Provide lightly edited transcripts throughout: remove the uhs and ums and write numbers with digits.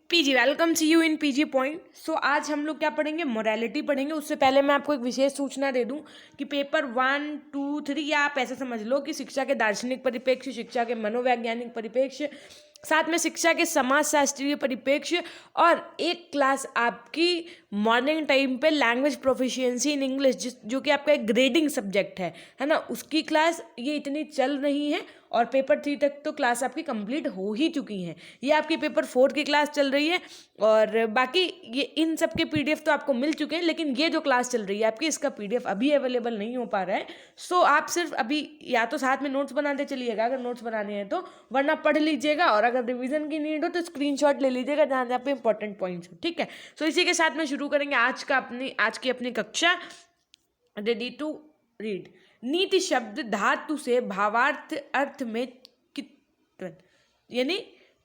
PG welcome see you in PG point. So आज हम लोग क्या पढ़ेंगे, मोरालिटी पढ़ेंगे। उससे पहले मैं आपको एक विशेष सूचना दे दूं कि पेपर 1, 2, 3 या आप ऐसा समझ लो कि शिक्षा के दार्शनिक परिप्रेक्ष्य, शिक्षा के मनोवैज्ञानिक परिप्रेक्ष्य, साथ में शिक्षा के समाजशास्त्रीय परिप्रेक्ष्य और एक क्लास आपकी मॉर्निंग टाइम पे लैंग्वेज प्रोफिशिएंसी इन इंग्लिश जो कि आपका एक ग्रेडिंग सब्जेक्ट है ना, उसकी क्लास ये इतनी चल रही है। और पेपर 3 तक तो क्लास आपकी कंप्लीट हो ही चुकी हैं। ये आपकी पेपर 4 की क्लास चल रही है और बाकी ये इन सब के पीडीएफ तो आपको मिल चुके हैं, लेकिन ये जो क्लास चल रही है आपकी, इसका पीडीएफ अभी अवेलेबल नहीं हो पा रहा है। सो आप सिर्फ अभी या तो साथ में नोट्स बनाते चलिएगा अगर नोट्स बनाने हैं तो, वरना पढ़ लीजिएगा और अगर रिवीजन की नीड हो तो स्क्रीनशॉट ले लीजिएगा जहाँ जहाँ पे इंपॉर्टेंट पॉइंट्स हो। ठीक है, सो इसी के साथ में शुरू करेंगे आज की अपनी कक्षा। Ready to read. नीति शब्द धातु से भावार्थ अर्थ में कित्वन यानी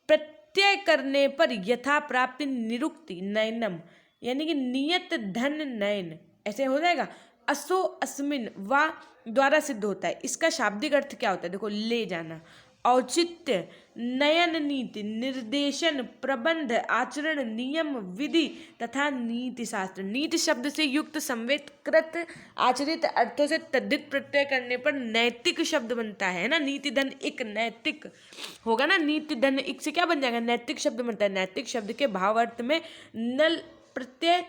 प्रत्यय करने पर यथा प्राप्ति निरुक्ति नयनम यानी कि नियत धन नयन ऐसे हो जाएगा। असो अस्मिन वा द्वारा सिद्ध होता है। इसका शाब्दिक अर्थ क्या होता है, देखो, ले जाना, औचित्य, नयन, नीति, निर्देशन, प्रबंध, आचरण, नियम, विधि तथा नीति शास्त्र। नीति शब्द से युक्त संवेदकृत आचरित अर्थों से तद्धित प्रत्यय करने पर नैतिक शब्द बनता है ना। नीति धन इक नैतिक होगा ना, नीति धन इक से क्या बन जाएगा, नैतिक शब्द बनता है। नैतिक शब्द के भाव अर्थ में नल प्रत्यय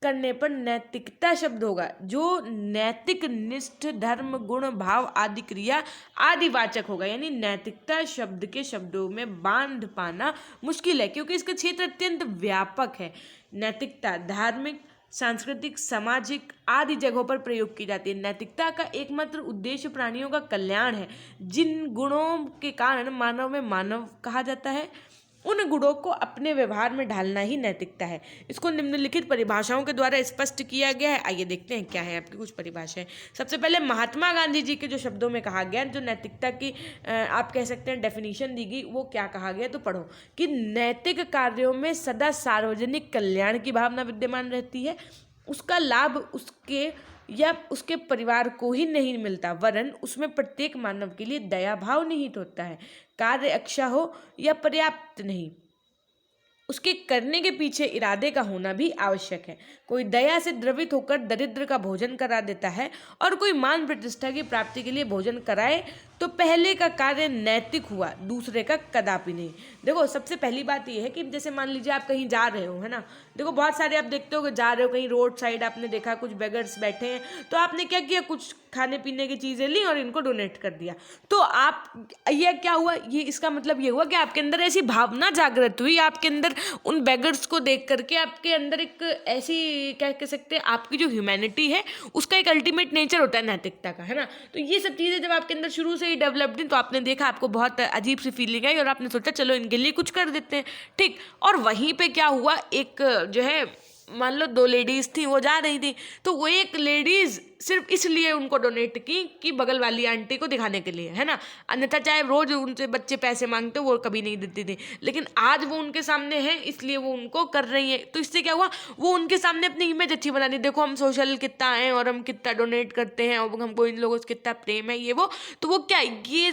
करने पर नैतिकता शब्द होगा, जो नैतिक, निष्ठ, धर्म, गुण, भाव आदि क्रिया आदि वाचक होगा। यानी नैतिकता शब्द के शब्दों में बांध पाना मुश्किल है क्योंकि इसका क्षेत्र अत्यंत व्यापक है। नैतिकता धार्मिक, सांस्कृतिक, सामाजिक आदि जगहों पर प्रयोग की जाती है। नैतिकता का एकमात्र उद्देश्य प्राणियों का कल्याण है। जिन गुणों के कारण मानव में मानव कहा जाता है, उन गुणों को अपने व्यवहार में ढालना ही नैतिकता है। इसको निम्नलिखित परिभाषाओं के द्वारा स्पष्ट किया गया है। आइए देखते हैं क्या है आपकी कुछ परिभाषाएं। सबसे पहले महात्मा गांधी जी के जो शब्दों में कहा गया, जो नैतिकता की आप कह सकते हैं डेफिनेशन दी गई, वो क्या कहा गया तो पढ़ो कि नैतिक कार्यों में सदा सार्वजनिक कल्याण की भावना विद्यमान रहती है। उसका लाभ उसके या उसके परिवार को ही नहीं मिलता, वरन उसमें प्रत्येक मानव के लिए दया भाव निहित होता है। कार्य अच्छा हो या पर्याप्त नहीं, उसके करने के पीछे इरादे का होना भी आवश्यक है। कोई दया से द्रवित होकर दरिद्र का भोजन करा देता है और कोई मान प्रतिष्ठा की प्राप्ति के लिए भोजन कराए तो पहले का कार्य नैतिक हुआ, दूसरे का कदापि नहीं। देखो, सबसे पहली बात यह है कि जैसे मान लीजिए आप कहीं जा रहे हो, है ना, देखो बहुत सारे आप देखते हो कि जा रहे हो कहीं रोड साइड, आपने देखा कुछ बेगर्स बैठे हैं, तो आपने क्या किया, कुछ खाने पीने की चीज़ें ली और इनको डोनेट कर दिया। तो आप ये क्या हुआ, ये इसका मतलब ये हुआ कि आपके अंदर ऐसी भावना जागृत हुई, आपके अंदर उन बेगर्स को देख करके आपके अंदर एक ऐसी क्या कह सकते हैं, आपकी जो ह्यूमैनिटी है उसका एक अल्टीमेट नेचर होता है नैतिकता का, है ना। तो ये सब चीज़ें जब आपके अंदर शुरू से ही डेवलप्ड थी तो आपने देखा, आपको बहुत अजीब सी फीलिंग आई और आपने सोचा चलो इनके लिए कुछ कर देते हैं, ठीक। और वहीं पे क्या हुआ, एक जो है मान लो 2 लेडीज़ थी, वो जा रही थी, तो वो एक लेडीज़ सिर्फ इसलिए उनको डोनेट की कि बगल वाली आंटी को दिखाने के लिए, है ना। अन्यथा चाहे रोज उनसे बच्चे पैसे मांगते वो कभी नहीं देती थी, लेकिन आज वो उनके सामने है इसलिए वो उनको कर रही है। तो इससे क्या हुआ, वो उनके सामने अपनी इमेज अच्छी बना दी, देखो हम सोशल कितना हैं और हम कितना डोनेट करते हैं और हमको इन लोगों से कितना प्रेम है, ये वो। तो वो क्या, ये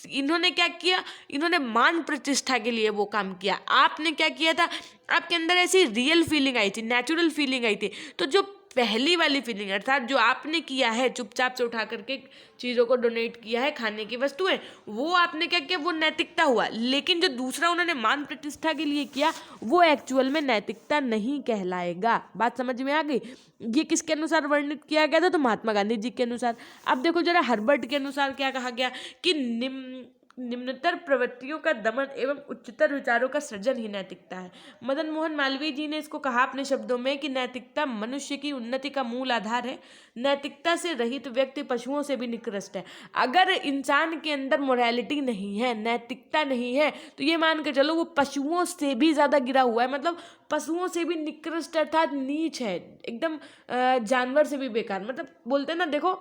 इन्होंने क्या किया, इन्होंने मान प्रतिष्ठा के लिए वो काम किया। आपने क्या किया था, आपके अंदर ऐसी रियल फीलिंग आई थी, नेचुरल फीलिंग आई थी। तो जो पहली वाली फीलिंग अर्थात जो आपने किया है, चुपचाप से उठा करके चीज़ों को डोनेट किया है, खाने की वस्तुएं, वो आपने क्या किया, वो नैतिकता हुआ। लेकिन जो दूसरा उन्होंने मान प्रतिष्ठा के लिए किया, वो एक्चुअल में नैतिकता नहीं कहलाएगा। बात समझ में आ गई। ये किसके अनुसार वर्णित किया गया था, तो महात्मा गांधी जी के अनुसार। अब देखो जरा हर्बर्ट के अनुसार क्या कहा गया कि निम्नतर प्रवृत्तियों का दमन एवं उच्चतर विचारों का सृजन ही नैतिकता है। मदन मोहन मालवीय जी ने इसको कहा अपने शब्दों में कि नैतिकता मनुष्य की उन्नति का मूल आधार है। नैतिकता से रहित व्यक्ति पशुओं से भी निकृष्ट है। अगर इंसान के अंदर मोरालिटी नहीं है, नैतिकता नहीं है, तो ये मान के चलो वो पशुओं से भी ज़्यादा गिरा हुआ है, मतलब पशुओं से भी निकृष्ट अर्थात नीच है, एकदम जानवर से भी बेकार। मतलब बोलते हैं ना, देखो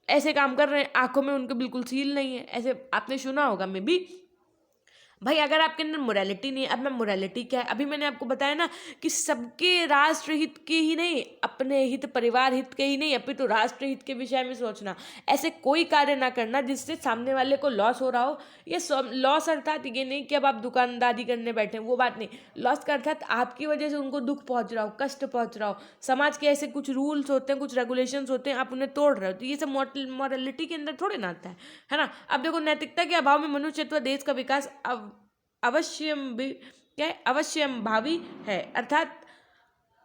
ऐसे काम कर रहे हैं, आंखों में उनके बिल्कुल सील नहीं है, ऐसे आपने सुना होगा में भी। भाई अगर आपके अंदर मोरालिटी नहीं है, अब मैं मोरालिटी क्या है, अभी मैंने आपको बताया ना कि सबके राष्ट्र हित के ही नहीं, अपने हित परिवार हित के ही नहीं, अभी तो राष्ट्र हित के विषय में सोचना। ऐसे कोई कार्य ना करना जिससे सामने वाले को लॉस हो रहा हो। ये लॉस अर्थात ये नहीं कि अब आप दुकानदारी करने बैठे, वो बात नहीं। लॉस का अर्थात आपकी वजह से उनको दुख पहुंच रहा हो, कष्ट पहुंच रहा हो, समाज के ऐसे कुछ रूल्स होते हैं, कुछ रेगुलेशंस होते हैं, आप उन्हें तोड़ रहे हो, तो ये सब मॉरलिटी के अंदर थोड़े ना आता है ना। अब देखो, नैतिकता के अभाव में मनुष्यत्व देश का विकास अवश्यंभावी है। अर्थात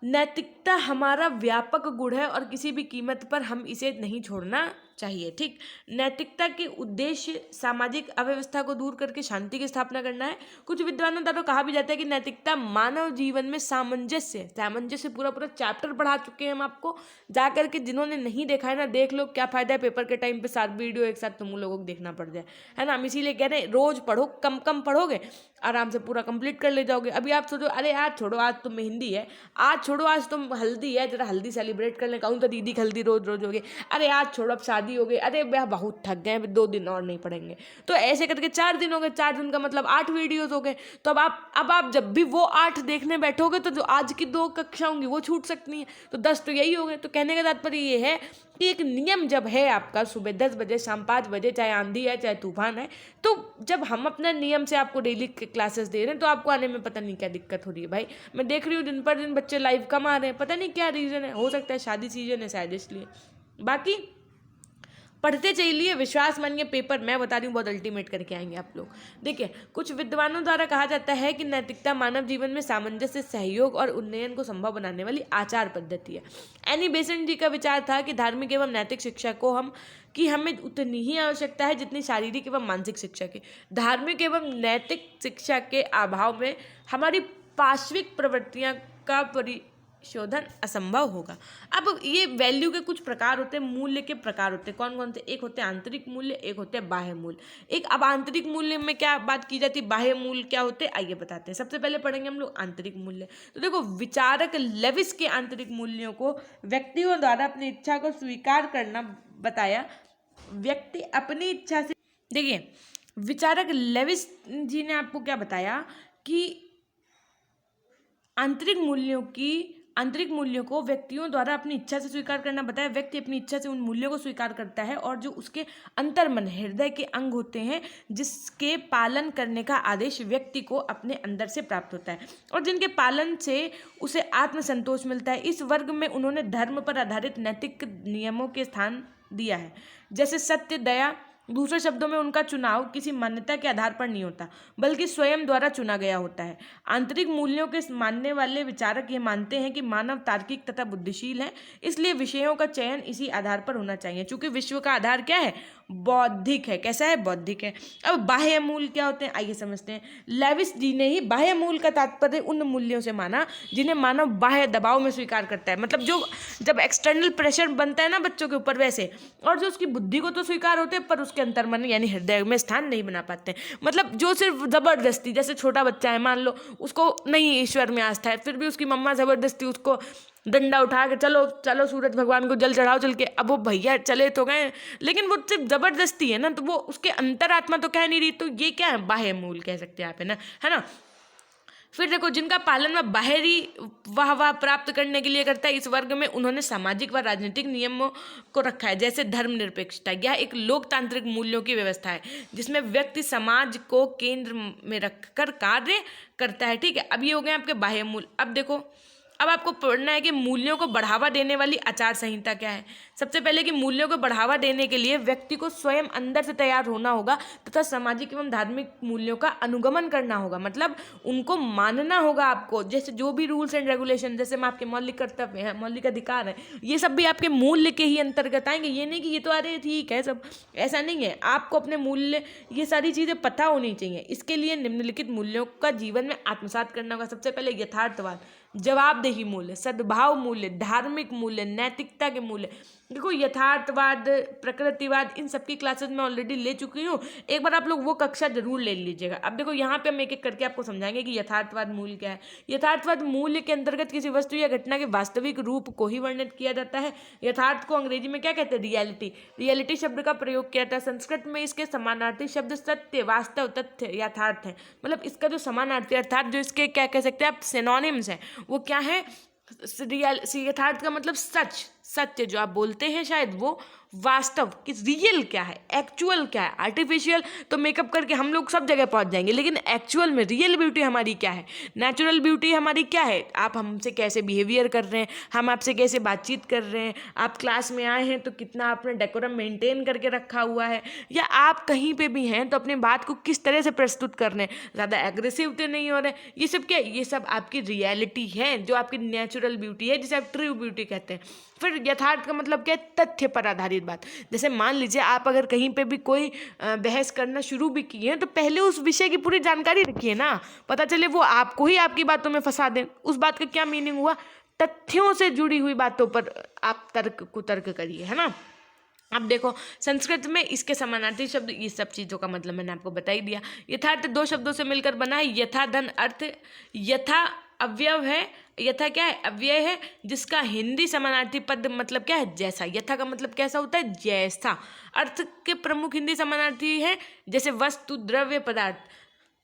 नैतिकता हमारा व्यापक गुण है और किसी भी कीमत पर हम इसे नहीं छोड़ना चाहिए। ठीक, नैतिकता के उद्देश्य सामाजिक अव्यवस्था को दूर करके शांति की स्थापना करना है। कुछ विद्वानों द्वारा कहा भी जाता है कि नैतिकता मानव जीवन में सामंजस्य पूरा चैप्टर पढ़ा चुके हैं हम आपको, जा करके जिन्होंने नहीं देखा है ना, देख लो, क्या फायदा है पेपर के टाइम पे 7 वीडियो एक साथ तुम लोगों को देखना पड़ जाए, है ना। हम इसीलिए कह रहे हैं रोज पढ़ो, कम कम पढ़ोगे आराम से पूरा कंप्लीट कर ले जाओगे। अभी आप सोचो अरे आज छोड़ो, आज तो मेहंदी है, आज छोड़ो, आज तो हल्दी है, जरा हल्दी सेलिब्रेट कर ले, कहूँ तो दीदी की हल्दी रोज रोज हो गई, अरे आज छोड़ो अब शादी हो गई, अरे भैया बहुत थक गए, 2 दिन और नहीं पढ़ेंगे, तो ऐसे करके 4 दिन हो गए, 4 दिन का मतलब 8 वीडियोस हो गए। तो अब आप जब भी वो 8 देखने बैठोगे तो जो आज की 2 कक्षा होंगी वो छूट सकती हैं, तो 10 तो यही हो गए। तो कहने का तात्पर्य ये है कि एक नियम जब है आपका, सुबह 10 बजे, शाम 5 बजे, चाहे आंधी है चाहे तूफान है, तो जब हम अपना नियम से आपको डेली क्लासेस दे रहे हैं तो आपको आने में पता नहीं क्या दिक्कत हो रही है। भाई मैं देख रही हूँ दिन पर दिन बच्चे लाइव कम आ रहे हैं, पता नहीं क्या रीज़न है, हो सकता है शादी सीजन है शायद इसलिए। बाकी पढ़ते चलिए, विश्वास मानिए, पेपर मैं बता रही हूँ बहुत अल्टीमेट करके आएंगे आप लोग। देखिए, कुछ विद्वानों द्वारा कहा जाता है कि नैतिकता मानव जीवन में सामंजस्य, सहयोग और उन्नयन को संभव बनाने वाली आचार पद्धति है। एनी बेसेंट जी का विचार था कि धार्मिक एवं नैतिक शिक्षा को हमें उतनी ही आवश्यकता है जितनी शारीरिक एवं मानसिक शिक्षा की। धार्मिक एवं नैतिक शिक्षा के अभाव में हमारी पार्श्विक प्रवृत्तियां का शोधन असंभव होगा। अब ये वैल्यू के कुछ प्रकार होते हैं, मूल्य के प्रकार होते हैं, कौन कौन से? एक होते हैं आंतरिक मूल्य, एक होते हैं बाह्य मूल्य। एक अब आंतरिक मूल्य में क्या बात की जाती है, बाह्य मूल्य क्या होते हैं, आइए बताते हैं। सबसे पहले पढ़ेंगे हम लोग आंतरिक मूल्य। तो देखो, विचारक लेविस के आंतरिक मूल्यों को व्यक्तियों द्वारा अपनी इच्छा को स्वीकार करना बताया। व्यक्ति अपनी इच्छा से, देखिए विचारक लेविस जी ने आपको क्या बताया कि आंतरिक मूल्यों को व्यक्तियों द्वारा अपनी इच्छा से स्वीकार करना बताया। व्यक्ति अपनी इच्छा से उन मूल्यों को स्वीकार करता है और जो उसके अंतर्मन हृदय के अंग होते हैं, जिसके पालन करने का आदेश व्यक्ति को अपने अंदर से प्राप्त होता है और जिनके पालन से उसे आत्मसंतोष मिलता है। इस वर्ग में उन्होंने धर्म पर आधारित नैतिक नियमों के स्थान दिया है, जैसे सत्य, दया। दूसरे शब्दों में उनका चुनाव किसी मान्यता के आधार पर नहीं होता, बल्कि स्वयं द्वारा चुना गया होता है। आंतरिक मूल्यों के मानने वाले विचारक ये मानते हैं कि मानव तार्किक तथा बुद्धिशील है, इसलिए विषयों का चयन इसी आधार पर होना चाहिए। चूंकि विश्व का आधार क्या है, बौद्धिक है। कैसा है, बौद्धिक है। अब बाह्य मूल्य क्या होते हैं, आइए समझते हैं। लेविस जी ने ही बाह्य मूल्य का तात्पर्य उन मूल्यों से माना जिन्हें मानव बाह्य दबाव में स्वीकार करता है, मतलब जो जब एक्सटर्नल प्रेशर बनता है ना बच्चों के ऊपर वैसे, और जो उसकी बुद्धि को तो स्वीकार होते हैं पर उसके अंतर्मन यानी हृदय में स्थान नहीं बना पाते। मतलब जो सिर्फ जबरदस्ती, जैसे छोटा बच्चा है मान लो, उसको नहीं ईश्वर में आस्था है, फिर भी उसकी मम्मा जबरदस्ती उसको डंडा उठा के चलो चलो सूरज भगवान को जल चढ़ाओ चल के, अब वो भैया चले तो गए, लेकिन वो सिर्फ जबरदस्ती है ना, तो वो उसके अंतरात्मा तो कह नहीं रही, तो ये क्या है, बाह्य मूल कह सकते हैं आप, है ना। फिर देखो, जिनका पालन वह बाहरी वाह प्राप्त करने के लिए करता है, इस वर्ग में उन्होंने सामाजिक व राजनीतिक नियमों को रखा है, जैसे धर्मनिरपेक्षता। यह एक लोकतांत्रिक मूल्यों की व्यवस्था है जिसमें व्यक्ति समाज को केंद्र में रखकर कार्य करता है। ठीक है, अब ये हो गए आपके बाह्य मूल्य। अब देखो, अब आपको पढ़ना है कि मूल्यों को बढ़ावा देने वाली आचार संहिता क्या है। सबसे पहले कि मूल्यों को बढ़ावा देने के लिए व्यक्ति को स्वयं अंदर से तैयार होना होगा तथा सामाजिक एवं धार्मिक मूल्यों का अनुगमन करना होगा, मतलब उनको मानना होगा आपको। जैसे जो भी रूल्स एंड रेगुलेशन, जैसे में आपके मौलिक कर्तव्य हैं, मौलिक अधिकार हैं, ये सब भी आपके मूल्य के ही अंतर्गत आएंगे। ये नहीं कि ये तो अरे ठीक है सब, ऐसा नहीं है। आपको अपने मूल्य, ये सारी चीज़ें पता होनी चाहिए। इसके लिए निम्नलिखित मूल्यों का जीवन में आत्मसात करना होगा। सबसे पहले यथार्थवाद, जवाबदेही, जवाबदेही मूल्य, सद्भाव मूल्य, धार्मिक मूल्य, नैतिकता के मूल्य। देखो यथार्थवाद, प्रकृतिवाद, इन सबकी क्लासेस मैं ऑलरेडी ले चुकी हूँ, एक बार आप लोग वो कक्षा जरूर ले लीजिएगा। अब देखो यहाँ पे हम एक एक करके आपको समझाएंगे कि यथार्थवाद मूल्य क्या है। यथार्थवाद मूल्य के अंतर्गत किसी वस्तु या घटना के वास्तविक रूप को ही वर्णित किया जाता है। यथार्थ को अंग्रेजी में क्या कहते हैं? रियलिटी। रियलिटी शब्द का प्रयोग किया जाता है। संस्कृत में इसके समानार्थी शब्द सत्य, वास्तव, तथ्य, यथार्थ है। मतलब इसका जो समानार्थी अर्थात जो इसके क्या कह सकते हैं आप सिनोनिम्स हैं, वो क्या है? रियल। यथार्थ का मतलब सच, सत्य जो आप बोलते हैं शायद वो, वास्तव कि रियल क्या है, एक्चुअल क्या है। आर्टिफिशियल तो मेकअप करके हम लोग सब जगह पहुंच जाएंगे, लेकिन एक्चुअल में रियल ब्यूटी हमारी क्या है, नेचुरल ब्यूटी हमारी क्या है। आप हमसे कैसे बिहेवियर कर रहे हैं, हम आपसे कैसे बातचीत कर रहे हैं, आप क्लास में आए हैं तो कितना आपने डेकोरम मेंटेन करके रखा हुआ है, या आप कहीं पे भी हैं तो अपनी बात को किस तरह से प्रस्तुत कर रहे हैं, ज़्यादा एग्रेसिव तो नहीं हो रहे। ये सब क्या है? ये सब आपकी रियलिटी है, जो आपकी नेचुरल ब्यूटी है, जिसे आप ट्रू ब्यूटी कहते हैं। फिर यथार्थ का मतलब क्या है? तथ्य पर आधारित बात। जैसे मान लीजिए आप अगर कहीं पे भी कोई बहस करना शुरू भी किए हैं तो पहले उस विषय की पूरी जानकारी रखिए ना, पता चले वो आपको ही आपकी बातों में फंसा दें। उस बात का क्या मीनिंग हुआ? तथ्यों से जुड़ी हुई बातों पर आप तर्क करिए, है ना। अब देखो संस्कृत में इसके समानार्थी शब्द, ये सब चीज़ों का मतलब मैंने आपको बता ही दिया। यथार्थ दो शब्दों से मिलकर बना है। यथा धन अर्थ, यथा अव्यय है, यथा क्या है? अव्यय है, जिसका हिंदी समानार्थी पद मतलब क्या है? जैसा। यथा का मतलब कैसा होता है? जैसा। अर्थ के प्रमुख हिंदी समानार्थी है जैसे वस्तु, द्रव्य, पदार्थ।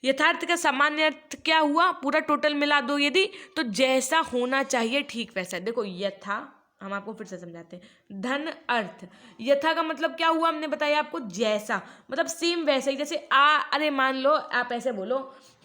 यथार्थ का सामान्य अर्थ क्या हुआ? पूरा टोटल मिला दो यदि, तो जैसा होना चाहिए ठीक वैसा। देखो यथा, हम आपको फिर से समझाते हैं। धन अर्थ, यथा का मतलब क्या हुआ? हमने बताया आपको जैसा, मतलब सेम वैसे ही। जैसे अरे मान लो आप ऐसे बोलो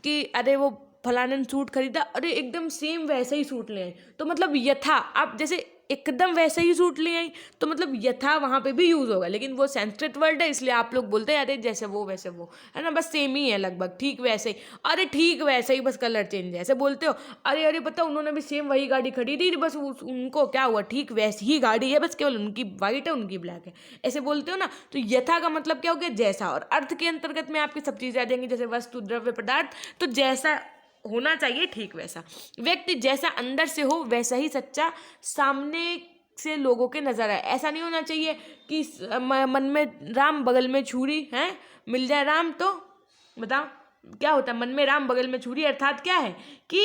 कि अरे वो फलाने ने सूट खरीदा, अरे एकदम सेम वैसे ही सूट ले आई, तो मतलब यथा, आप जैसे एकदम वैसे ही सूट ले आई तो मतलब यथा वहाँ पे भी यूज़ होगा, लेकिन वो संस्कृत वर्ड है इसलिए आप लोग बोलते हैं अरे जैसे वो वैसे वो, है ना, बस सेम ही है लगभग, ठीक वैसे ही। अरे ठीक वैसे ही, बस कलर चेंज है, ऐसे बोलते हो। अरे अरे पता उन्होंने भी सेम वही गाड़ी खरीदी, बस उनको क्या हुआ, ठीक वैसी ही गाड़ी है, बस केवल उनकी वाइट है उनकी ब्लैक है, ऐसे बोलते हो ना। तो यथा का मतलब क्या हो गया? जैसा। और अर्थ के अंतर्गत में आपकी सब चीज़ें आ जाएंगी, जैसे वस्तु, द्रव्य, पदार्थ। तो जैसा होना चाहिए ठीक वैसा। व्यक्ति जैसा अंदर से हो वैसा ही सच्चा सामने से लोगों के नजर आए। ऐसा नहीं होना चाहिए कि मन में राम बगल में छुरी है, मिल जाए राम तो बताओ क्या होता है? मन में राम बगल में छुरी अर्थात क्या है कि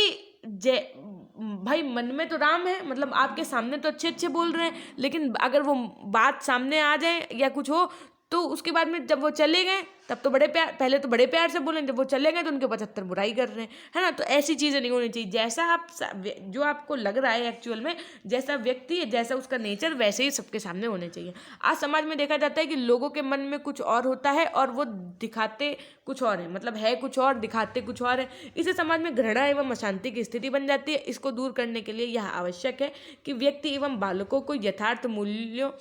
भाई मन में तो राम है, मतलब आपके सामने तो अच्छे अच्छे बोल रहे हैं, लेकिन अगर वो बात सामने आ जाए या कुछ हो तो उसके बाद में जब वो चले गए तब तो बड़े प्यार, पहले तो बड़े प्यार से बोले, जब वो चले गए तो उनके 75 बुराई कर रहे हैं, है ना। तो ऐसी चीज़ें नहीं होनी चाहिए। जैसा आप जो आपको लग रहा है एक्चुअल में, जैसा व्यक्ति है, जैसा उसका नेचर, वैसे ही सबके सामने होने चाहिए। आज समाज में देखा जाता है कि लोगों के मन में कुछ और होता है और वो दिखाते कुछ और है, मतलब है कुछ और, दिखाते कुछ और है। इससे समाज में घृणा एवं अशांति की स्थिति बन जाती है। इसको दूर करने के लिए यह आवश्यक है कि व्यक्ति एवं बालकों को यथार्थ मूल्य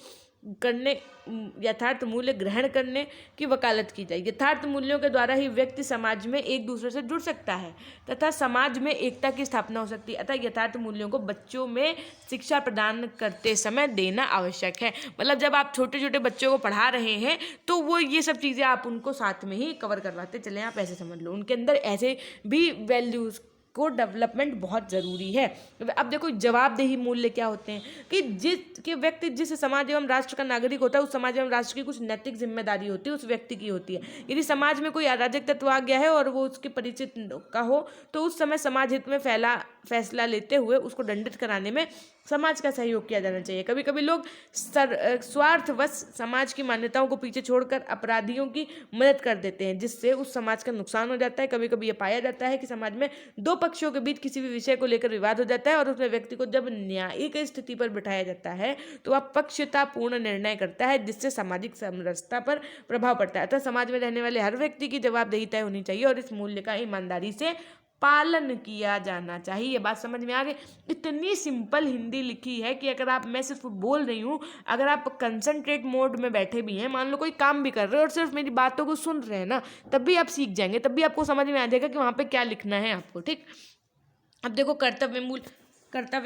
ग्रहण करने की वकालत की जाए। यथार्थ मूल्यों के द्वारा ही व्यक्ति समाज में एक दूसरे से जुड़ सकता है तथा समाज में एकता की स्थापना हो सकती है। अतः यथार्थ मूल्यों को बच्चों में शिक्षा प्रदान करते समय देना आवश्यक है। मतलब जब आप छोटे छोटे बच्चों को पढ़ा रहे हैं तो वो ये सब चीज़ें आप उनको साथ में ही कवर करवाते चले। आप ऐसे समझ लो, उनके अंदर ऐसे भी वैल्यूज़ को डेवलपमेंट बहुत ज़रूरी है। अब देखो जवाबदेही मूल्य क्या होते हैं कि व्यक्ति जिस समाज एवं राष्ट्र का नागरिक होता है, उस समाज एवं राष्ट्र की कुछ नैतिक जिम्मेदारी होती है, उस व्यक्ति की होती है। यदि समाज में कोई अराजक तत्व आ गया है और वो उसके परिचित का हो तो उस समय समाज हित में फैसला लेते हुए उसको दंडित कराने में समाज का सहयोग किया जाना चाहिए। कभी कभी लोग स्वार्थवश समाज की मान्यताओं को पीछे छोड़कर अपराधियों की मदद कर देते हैं, जिससे उस समाज का नुकसान हो जाता है। कभी कभी ये पाया जाता है कि समाज में दो पक्षों के बीच किसी भी विषय को लेकर विवाद हो जाता है और उसमें व्यक्ति को जब न्यायिक स्थिति पर बिठाया जाता है तो वह पक्षतापूर्ण निर्णय करता है, जिससे सामाजिक समरसता पर प्रभाव पड़ता है। अतः समाज में रहने वाले हर व्यक्ति की जवाबदेही तय होनी चाहिए और इस मूल्य का ईमानदारी से पालन किया जाना चाहिए। ये बात समझ में आ गई? इतनी सिंपल हिंदी लिखी है कि अगर आप, मैं सिर्फ बोल रही हूँ, अगर आप कंसंट्रेट मोड में बैठे भी हैं, मान लो कोई काम भी कर रहे हो और सिर्फ मेरी बातों को सुन रहे हैं ना, तब भी आप सीख जाएंगे, तब भी आपको समझ में आ जाएगा कि वहाँ पे क्या लिखना है आपको, ठीक। अब देखो कर्तव्य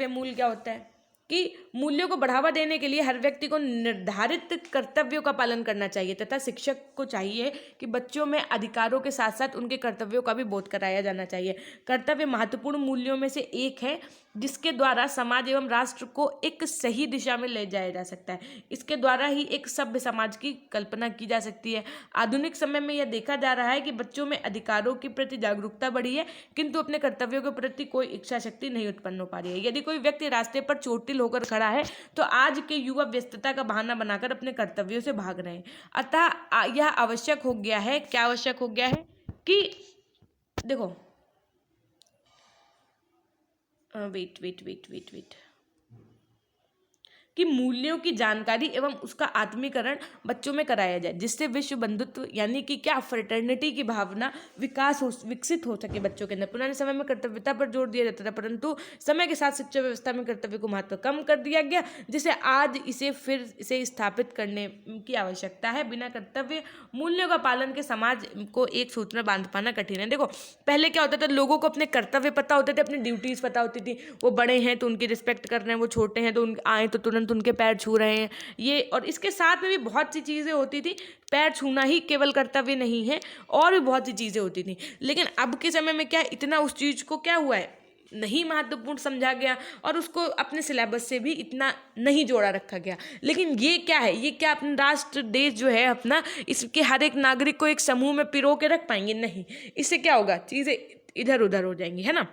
मूल क्या होता है कि मूल्यों को बढ़ावा देने के लिए हर व्यक्ति को निर्धारित कर्तव्यों का पालन करना चाहिए तथा शिक्षक को चाहिए कि बच्चों में अधिकारों के साथ साथ उनके कर्तव्यों का भी बोध कराया जाना चाहिए। कर्तव्य महत्वपूर्ण मूल्यों में से एक है जिसके द्वारा समाज एवं राष्ट्र को एक सही दिशा में ले जाया जा सकता है। इसके द्वारा ही एक सभ्य समाज की कल्पना की जा सकती है। आधुनिक समय में यह देखा जा रहा है कि बच्चों में अधिकारों के प्रति जागरूकता बढ़ी है, किंतु अपने कर्तव्यों के प्रति कोई इच्छा शक्ति नहीं उत्पन्न हो पा रही है। यदि कोई व्यक्ति रास्ते पर चोटिल होकर खड़ा है तो आज के युवा व्यस्तता का बहाना बनाकर अपने कर्तव्यों से भाग रहे हैं। अतः यह आवश्यक हो गया है, क्या आवश्यक हो गया है कि देखो, वेट कि मूल्यों की जानकारी एवं उसका आत्मीकरण बच्चों में कराया जाए, जिससे विश्व बंधुत्व यानी कि क्या फ्रेटर्निटी की भावना विकसित हो सके बच्चों के अंदर। पुराने समय में कर्तव्यता पर जोर दिया जाता था, परंतु समय के साथ शिक्षा व्यवस्था में कर्तव्य को महत्व कम कर दिया गया, जिसे आज इसे स्थापित करने की आवश्यकता है। बिना कर्तव्य मूल्यों का पालन के समाज को एक सूत्र में बांध पाना कठिन है। देखो, पहले क्या होता था, लोगों को अपने कर्तव्य पता होते थे, अपनी ड्यूटीज पता होती थी। वो बड़े हैं तो उनकी रिस्पेक्ट कर रहे हैं, वो छोटे हैं तो आए तो तुरंत उनके पैर छू रहे हैं, ये। और इसके साथ में भी बहुत सी चीज़ें होती थी, पैर छूना ही केवल कर्तव्य नहीं है, और भी बहुत सी चीज़ें होती थी। लेकिन अब के समय में क्या इतना उस चीज़ को क्या हुआ है, नहीं महत्वपूर्ण समझा गया, और उसको अपने सिलेबस से भी इतना नहीं जोड़ा रखा गया। लेकिन ये क्या है, ये क्या अपना राष्ट्र देश जो है अपना, इसके हर एक नागरिक को एक समूह में पिरो के रख पाएंगे? नहीं। इससे क्या होगा, चीज़ें इधर उधर हो जाएंगी, है ना।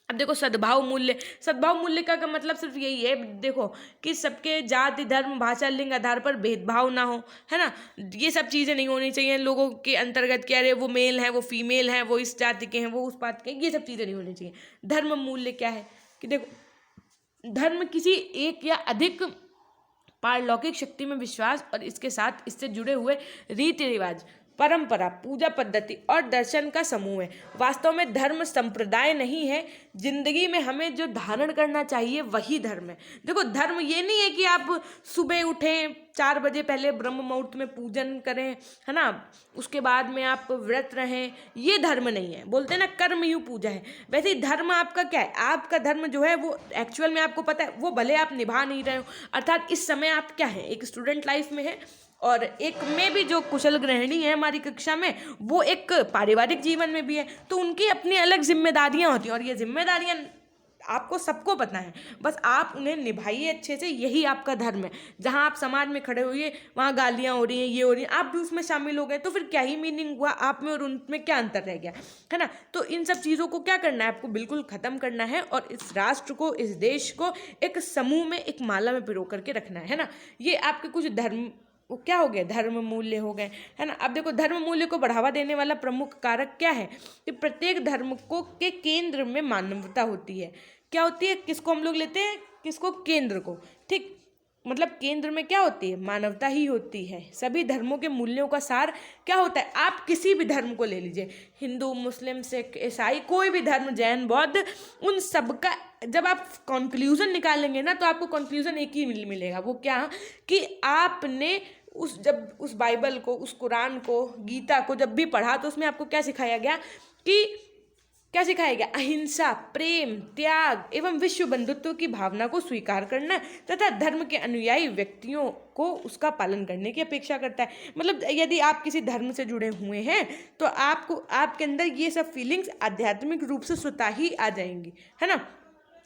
अब देखो, सद्भाव मूल्य का मतलब सिर्फ यही है, देखो, कि सबके जाति धर्म भाषा लिंग आधार पर भेदभाव ना हो, है ना। ये सब चीज़ें नहीं होनी चाहिए लोगों के अंतर्गत, क्या अरे वो मेल है, वो फीमेल है, वो इस जाति के हैं, वो उस बात के, ये सब चीज़ें नहीं होनी चाहिए। धर्म मूल्य क्या है कि देखो, धर्म किसी एक या अधिक पारलौकिक शक्ति में विश्वास और इसके साथ इससे जुड़े हुए रीति रिवाज, परंपरा, पूजा पद्धति और दर्शन का समूह है। वास्तव में धर्म संप्रदाय नहीं है, जिंदगी में हमें जो धारण करना चाहिए वही धर्म है। देखो, धर्म ये नहीं है कि आप सुबह उठें 4 बजे पहले ब्रह्म मुहूर्त में पूजन करें, है ना, उसके बाद में आप व्रत रहें, ये धर्म नहीं है। बोलते हैं ना, कर्म यूँ पूजा है, वैसे ही धर्म आपका क्या है, आपका धर्म जो है वो एक्चुअल में आपको पता है, वो भले आप निभा नहीं रहे हो। अर्थात इस समय आप क्या है, एक स्टूडेंट लाइफ में है, और एक में भी जो कुशल गृहिणी है हमारी कक्षा में, वो एक पारिवारिक जीवन में भी है, तो उनकी अपनी अलग जिम्मेदारियां होती हैं, और ये जिम्मेदारियां आपको सबको पता है, बस आप उन्हें निभाइए अच्छे से, यही आपका धर्म है। जहाँ आप समाज में खड़े होइए, वहाँ गालियाँ हो रही हैं, ये हो रही हैं, आप भी उसमें शामिल हो गए, तो फिर क्या ही मीनिंग हुआ, आप में और उनमें क्या अंतर रह गया, है ना। तो इन सब चीज़ों को क्या करना है, आपको बिल्कुल ख़त्म करना है, और इस राष्ट्र को, इस देश को एक समूह में, एक माला में पिरो करके रखना है ना। ये आपके कुछ धर्म, वो क्या हो गए, धर्म मूल्य हो गए, है ना। अब देखो, धर्म मूल्य को बढ़ावा देने वाला प्रमुख कारक क्या है कि प्रत्येक धर्म को के केंद्र में मानवता होती है। क्या होती है, किसको हम लोग लेते हैं, किसको, केंद्र को, ठीक। मतलब केंद्र में क्या होती है, मानवता ही होती है। सभी धर्मों के मूल्यों का सार क्या होता है, आप किसी भी धर्म को ले लीजिए, हिंदू, मुस्लिम, सिख, ईसाई, कोई भी धर्म, जैन, बौद्ध, उन सब का जब आप कंक्लूजन निकालेंगे ना, तो आपको कंक्लूजन एक ही मिलेगा, वो क्या, कि आपने उस बाइबल को, उस कुरान को, गीता को जब भी पढ़ा, तो उसमें आपको क्या सिखाया गया, कि क्या सिखाया गया, अहिंसा, प्रेम, त्याग एवं विश्व बंधुत्व की भावना को स्वीकार करना तथा धर्म के अनुयायी व्यक्तियों को उसका पालन करने की अपेक्षा करता है। मतलब यदि आप किसी धर्म से जुड़े हुए हैं तो आपको, आपके अंदर ये सब फीलिंग्स आध्यात्मिक रूप से स्वतः ही आ जाएंगी, है ना,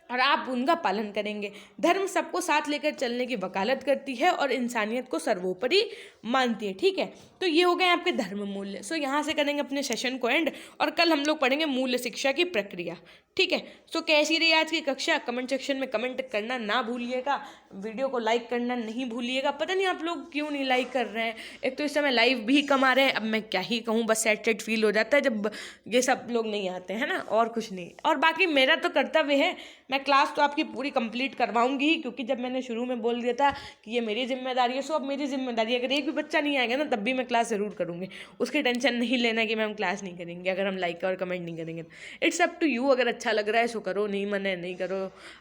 और आप उनका पालन करेंगे। धर्म सबको साथ लेकर चलने की वकालत करती है और इंसानियत को सर्वोपरि मानती है, ठीक है। तो ये हो गए आपके धर्म मूल्य। सो यहाँ से करेंगे अपने सेशन को एंड, और कल हम लोग पढ़ेंगे मूल्य शिक्षा की प्रक्रिया, ठीक है। सो कैसी रही आज की कक्षा, कमेंट सेक्शन में कमेंट करना ना भूलिएगा, वीडियो को लाइक करना नहीं भूलिएगा। पता नहीं आप लोग क्यों नहीं लाइक कर रहे हैं, एक तो इस समय लाइव भी कम आ रहे हैं, अब मैं क्या ही कहूँ, बस सैड फील हो जाता है जब ये सब लोग नहीं आते हैं ना, और कुछ नहीं। और बाकी मेरा तो कर्तव्य है, मैं क्लास तो आपकी पूरी कंप्लीट करवाऊंगी ही, क्योंकि जब मैंने शुरू में बोल दिया था कि ये मेरी जिम्मेदारी है, सो अब मेरी जिम्मेदारी है, अगर एक भी बच्चा नहीं आएगा ना, तब भी मैं क्लास ज़रूर करूँगी, उसकी टेंशन नहीं लेना कि हम क्लास नहीं करेंगे अगर हम लाइक और कमेंट नहीं करेंगे। इट्स अप टू यू, अगर अच्छा लग रहा है सो करो, नहीं मन है नहीं करो,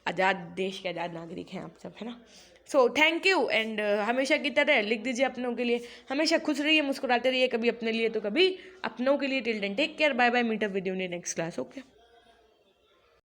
आज़ाद देश के आज़ाद नागरिक हैं आप सब, है ना। सो थैंक यू एंड हमेशा की तरह लिख दीजिए अपनों के लिए, हमेशा खुश रहिए, मुस्कुराते रहिए, कभी अपने लिए तो कभी अपनों के लिए। Till then take care, bye bye, meet up with you in next class, okay.